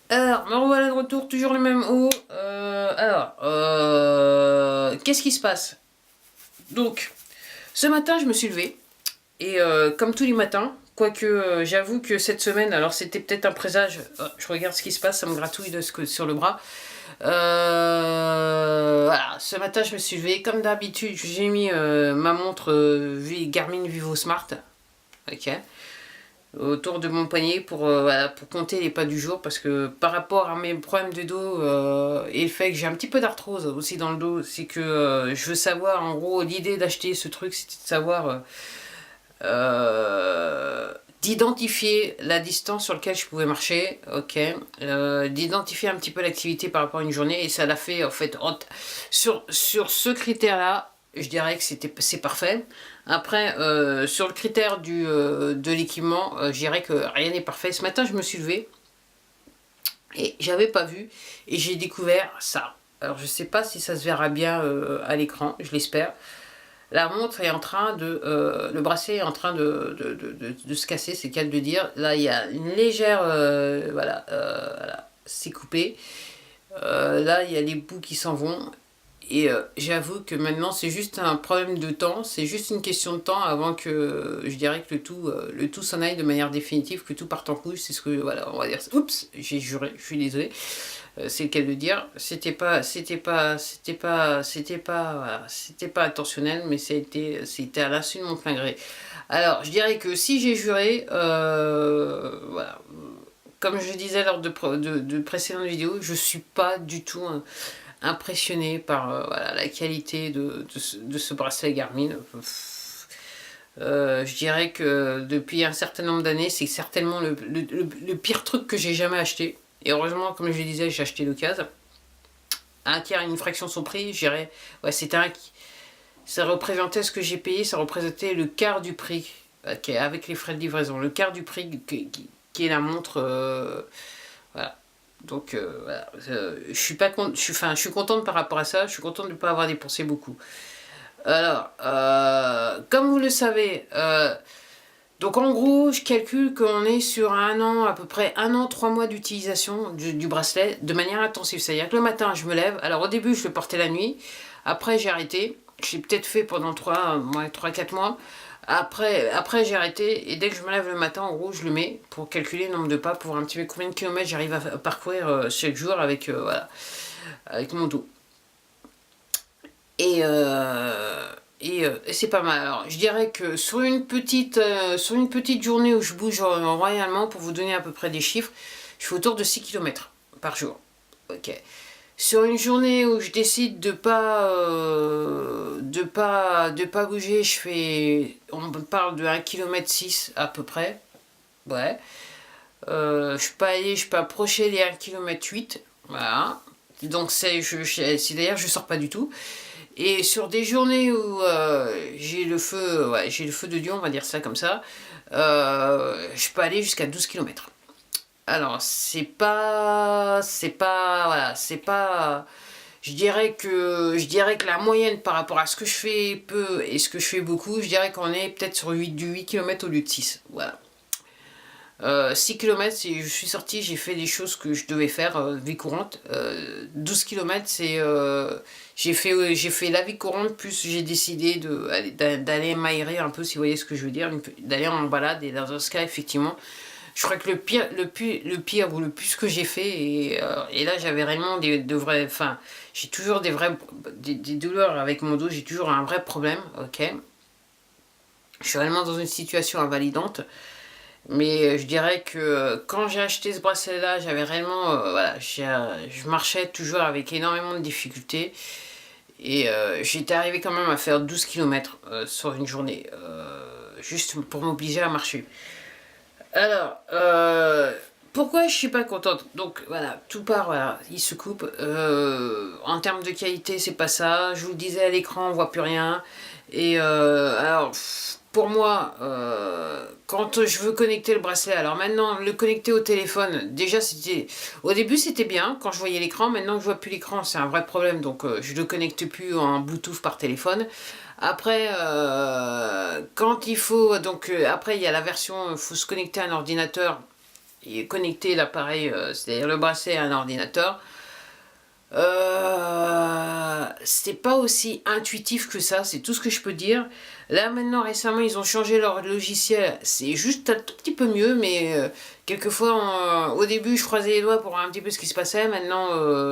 Alors, me revoilà de retour, toujours le même haut. Qu'est-ce qui se passe? Donc, ce matin, je me suis levée. Et comme tous les matins, quoique j'avoue que cette semaine, alors c'était peut-être un présage. Je regarde ce qui se passe, ça me gratouille sur le bras. Voilà, ce matin, je me suis levée. Comme d'habitude, j'ai mis ma montre Garmin Vivo Smart. Ok, autour de mon poignet pour, voilà, pour compter les pas du jour parce que par rapport à mes problèmes de dos et le fait que j'ai un petit peu d'arthrose aussi dans le dos, c'est que je veux savoir, en gros, l'idée d'acheter ce truc, c'était de savoir d'identifier la distance sur laquelle je pouvais marcher, ok, d'identifier un petit peu l'activité par rapport à une journée, et ça l'a fait en fait sur ce critère là. Je dirais que c'est parfait. Après, sur le critère de l'équipement, je dirais que rien n'est parfait. Ce matin, je me suis levée et j'avais pas vu et j'ai découvert ça. Alors, je sais pas si ça se verra bien à l'écran, je l'espère. La montre est en train de... le bracelet est en train de se casser, c'est le cas de le dire. Là, il y a une légère... voilà, c'est coupé. Là, il y a les bouts qui s'en vont. Et j'avoue que maintenant, c'est juste un problème de temps. C'est juste une question de temps avant que je dirais que le tout s'en aille de manière définitive, que tout parte en couille. C'est ce que... Voilà, on va dire... Oups, j'ai juré, je suis désolé. C'est le cas de dire. Voilà, c'était pas intentionnel, mais c'était à l'insu de mon plein gré. Alors, je dirais que si j'ai juré, voilà, comme je disais lors de précédentes vidéos, je suis pas du tout impressionné par voilà, la qualité de ce bracelet Garmin. Je dirais que depuis un certain nombre d'années, c'est certainement le pire truc que j'ai jamais acheté. Et heureusement, comme je le disais, j'ai acheté l'occasion. Un tiers, une fraction de son prix, je dirais. Ouais, c'était ça représentait ce que j'ai payé, ça représentait le quart du prix, avec les frais de livraison. Le quart du prix qui est la montre. Voilà. Donc, voilà. Je suis pas je suis contente par rapport à ça. Je suis contente de ne pas avoir dépensé beaucoup. Alors, comme vous le savez, donc en gros, je calcule qu'on est sur un an, à peu près un an, 3 mois d'utilisation du bracelet de manière intensive. C'est-à-dire que le matin, je me lève. Alors au début, je le portais la nuit. Après, j'ai arrêté. J'ai peut-être fait pendant 3-4 mois. Après j'ai arrêté. Et dès que je me lève le matin, en gros, je le mets pour calculer le nombre de pas, pour voir un petit peu combien de kilomètres j'arrive à parcourir chaque jour avec, voilà, avec mon dos. Et, et c'est pas mal. Alors, je dirais que sur une petite journée où je bouge royalement, pour vous donner à peu près des chiffres, je fais autour de 6 km par jour. Ok. Sur une journée où je décide de pas bouger, on parle de 1,6 km à peu près. Ouais. Je peux approcher les 1,8 km. Voilà. Donc d'ailleurs, je sors pas du tout. Et sur des journées où j'ai le feu, ouais, j'ai le feu de Dieu, on va dire ça comme ça, je peux aller jusqu'à 12 km. Alors, voilà, c'est pas, je dirais que la moyenne par rapport à ce que je fais peu et ce que je fais beaucoup, je dirais qu'on est peut-être sur du 8 km au lieu de 6. Voilà. 6 km, je suis sorti, j'ai fait des choses que je devais faire, vie courante. 12 km, j'ai fait la vie courante, plus j'ai décidé d'aller m'aérer un peu, si vous voyez ce que je veux dire, d'aller en balade. Et dans ce cas, effectivement, je crois que le pire ou le plus que j'ai fait, et là j'avais vraiment de vrais. Enfin, j'ai toujours des douleurs avec mon dos, j'ai toujours un vrai problème, ok. Je suis réellement dans une situation invalidante. Mais je dirais que quand j'ai acheté ce bracelet-là, j'avais réellement, voilà, je marchais toujours avec énormément de difficultés. Et j'étais arrivé quand même à faire 12 km sur une journée, juste pour m'obliger à marcher. Alors, pourquoi je suis pas contente? Donc voilà, tout part, voilà, il se coupe. En termes de qualité, c'est pas ça. Je vous le disais à l'écran, on voit plus rien. Et alors, pour moi, quand je veux connecter le bracelet, alors maintenant, le connecter au téléphone, déjà c'était... Au début c'était bien, quand je voyais l'écran. Maintenant que je vois plus l'écran, c'est un vrai problème. Donc je le connecte plus en Bluetooth par téléphone. Après, quand il faut... Donc après, il y a la version, il faut se connecter à un ordinateur. et connecter l'appareil, c'est-à-dire le bracelet à un ordinateur, c'est pas aussi intuitif que ça, c'est tout ce que je peux dire. Là maintenant récemment ils ont changé leur logiciel, c'est juste un tout petit peu mieux, mais quelquefois au début je croisais les doigts pour voir un petit peu ce qui se passait, maintenant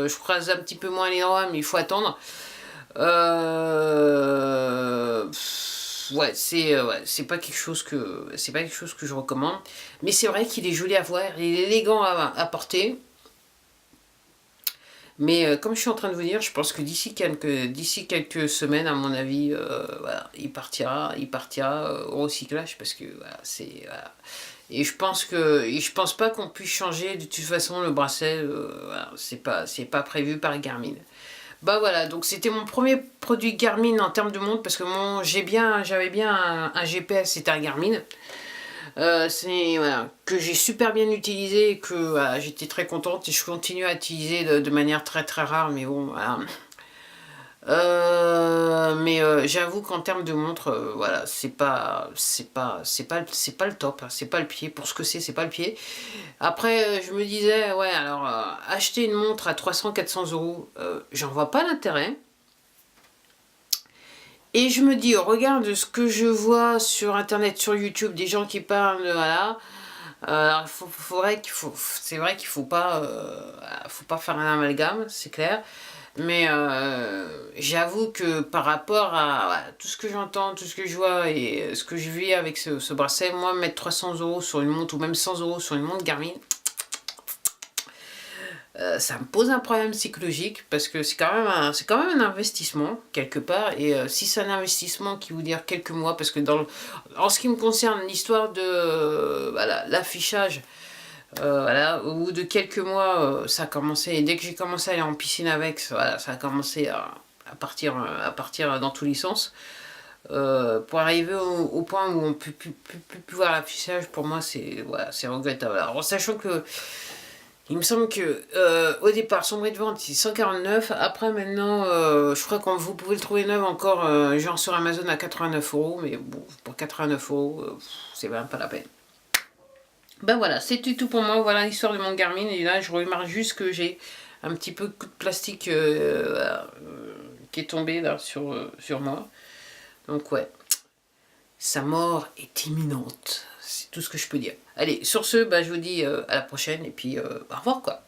je croise un petit peu moins les doigts, mais il faut attendre. Ouais, c'est pas quelque chose que je recommande, mais c'est vrai qu'il est joli à voir, il est élégant à porter. Mais comme je suis en train de vous dire, je pense que d'ici quelques semaines, à mon avis, voilà, il partira au recyclage parce que voilà, c'est voilà. Et je pense pas qu'on puisse changer de toute façon le bracelet. Voilà, c'est pas prévu par Garmin. Bah voilà, donc c'était mon premier produit Garmin en termes de montre parce que j'avais bien un GPS, c'était un Garmin. C'est voilà, que j'ai super bien utilisé et que voilà, j'étais très contente et je continue à utiliser de manière très très rare, mais bon voilà. Mais j'avoue qu'en termes de montre, voilà, c'est pas le top, hein, c'est pas le pied, pour ce que c'est pas le pied. Après je me disais ouais, alors acheter une montre à 300-400 euros, j'en vois pas l'intérêt. Et je me dis, regarde ce que je vois sur internet, sur YouTube, des gens qui parlent, voilà. C'est vrai qu'il faut pas faire un amalgame, c'est clair. Mais j'avoue que par rapport à voilà, tout ce que j'entends, tout ce que je vois et ce que je vis avec ce bracelet, moi mettre 300 euros sur une montre ou même 100 euros sur une montre Garmin, ça me pose un problème psychologique parce que c'est quand même un investissement quelque part, et si c'est un investissement qui vous dire quelques mois, parce que en ce qui me concerne, l'histoire de voilà, l'affichage, voilà, au bout de quelques mois ça a commencé, et dès que j'ai commencé à aller en piscine avec, voilà, ça a commencé à partir dans tous les sens, pour arriver au point où on peut plus voir l'affichage. Pour moi c'est voilà, c'est regrettable. Alors sachant que il me semble que au départ, son prix de vente c'est 149. Après maintenant, je crois que vous pouvez le trouver neuf encore, genre sur Amazon à 89 euros. Mais bon, pour 89 euros, c'est même pas la peine. Ben voilà, c'était tout pour moi. Voilà l'histoire de mon Garmin. Et là, je remarque juste que j'ai un petit peu de coup de plastique voilà, qui est tombé là sur moi. Donc ouais, sa mort est imminente. C'est tout ce que je peux dire. Allez, sur ce, bah, je vous dis à la prochaine et puis au revoir quoi.